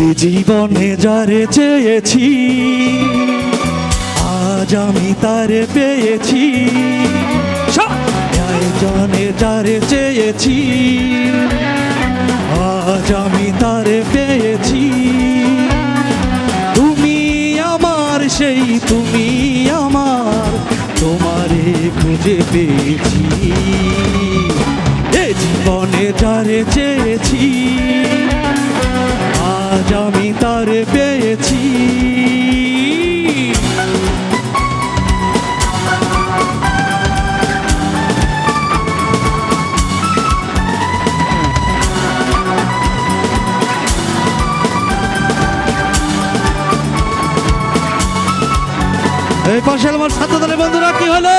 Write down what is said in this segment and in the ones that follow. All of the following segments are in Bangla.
এই জীবনে যারে চেয়েছি আজ আমি তারে পেয়েছি। জনে যারে চেয়েছি আজ আমি তারে পেয়েছি। তুমি আমার সেই তুমি আমার তোমারে খুঁজে পেয়েছি। এ জীবনে যারে চেয়েছি আজ আমি তারে পেয়েছি। এই পাশে আমার ছাত্র দলের বন্ধুরা কি হলো?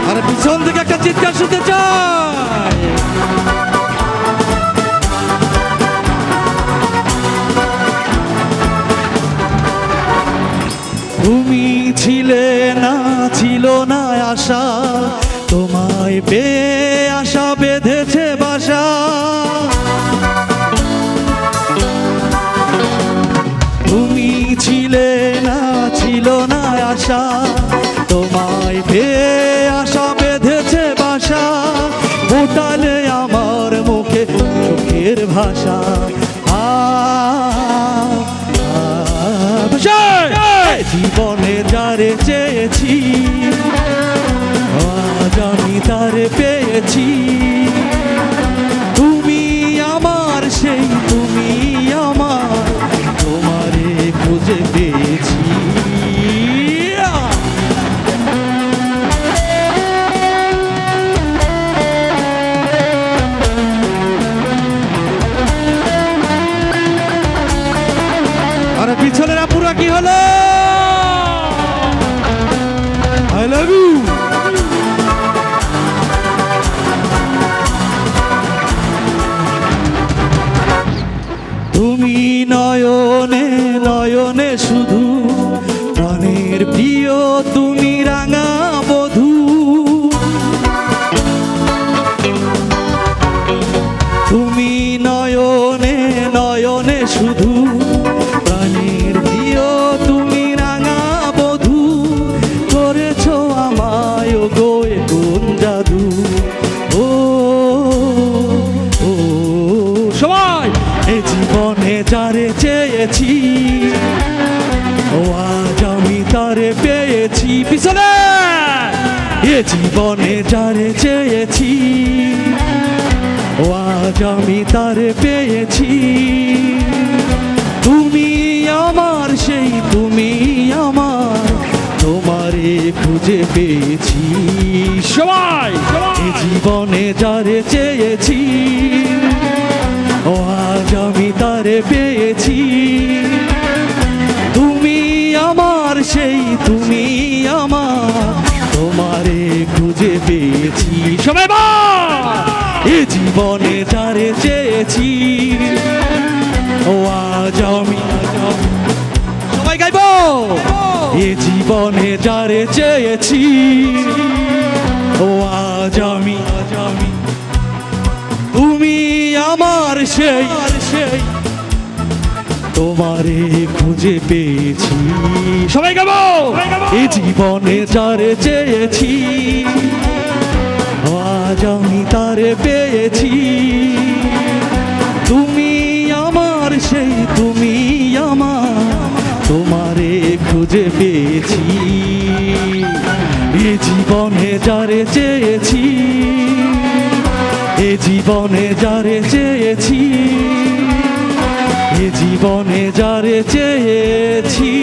আরে পিছন থেকে একটা চিৎকার শুনতে চাই। তুমি ছিলে না, ছিল না আশা, তোমায় পেয়ে আশা বেঁধেছে বাসা। তুমি ছিলে না, ছিল না আশা, তোমায় পেয়ে আশা বেঁধেছে বাসা। ফোটালে আমার মুখে চোখের ভাষা। জীবনে যারে চেয়েছি আজ আমি তারে পেয়েছি। তুমি আমার সেই তুমি আমার তোমারে খুঁজে পেয়েছি। আরে পিছনের আপুরা কি হলো? I love you. তুমি নয়নে নয়নে শুধু প্রাণের প্রিয় তুমি রাঙা বধূ। তুমি নয়নে নয়নে শুধু প্রাণের প্রিয় তুমি রাঙা বধূ। করেছো আমায় গো কোন জাদু। ও ও সবাই এ জীবনে যারে চেয়েছি ও আজ আমি তারে পেয়েছি। পিছনে এ জীবনে যারে চেয়েছি ও আজ আমি তারে পেয়েছি। তুমি আমার সেই তুমি আমার তোমারে খুঁজে পেয়েছি। সবাই এ জীবনে যারে চেয়েছি ও আজ আমি তারে পেয়েছি। তুমি আমার সেই তুমি আমার তোমারে খুঁজে পেয়েছি। সবাই এ জীবনে যারে চেয়েছি ও আজ আমি সবাই গাইব। এ জীবনে যারে চেয়েছি ও আজ আমি তুমি আমার সেই তোমারে খুঁজে পেয়েছি। সবাই গাইব। এ জীবনে যারে চেয়েছি ও আজ আমি তারে পেয়েছি। তুমি আমার সেই তুমি আমার তোমারে খুঁজে পেয়েছি। এ জীবনে যারে চেয়েছি এ জীবনে যারে চেয়েছি এ জীবনে যারে চেয়েছি।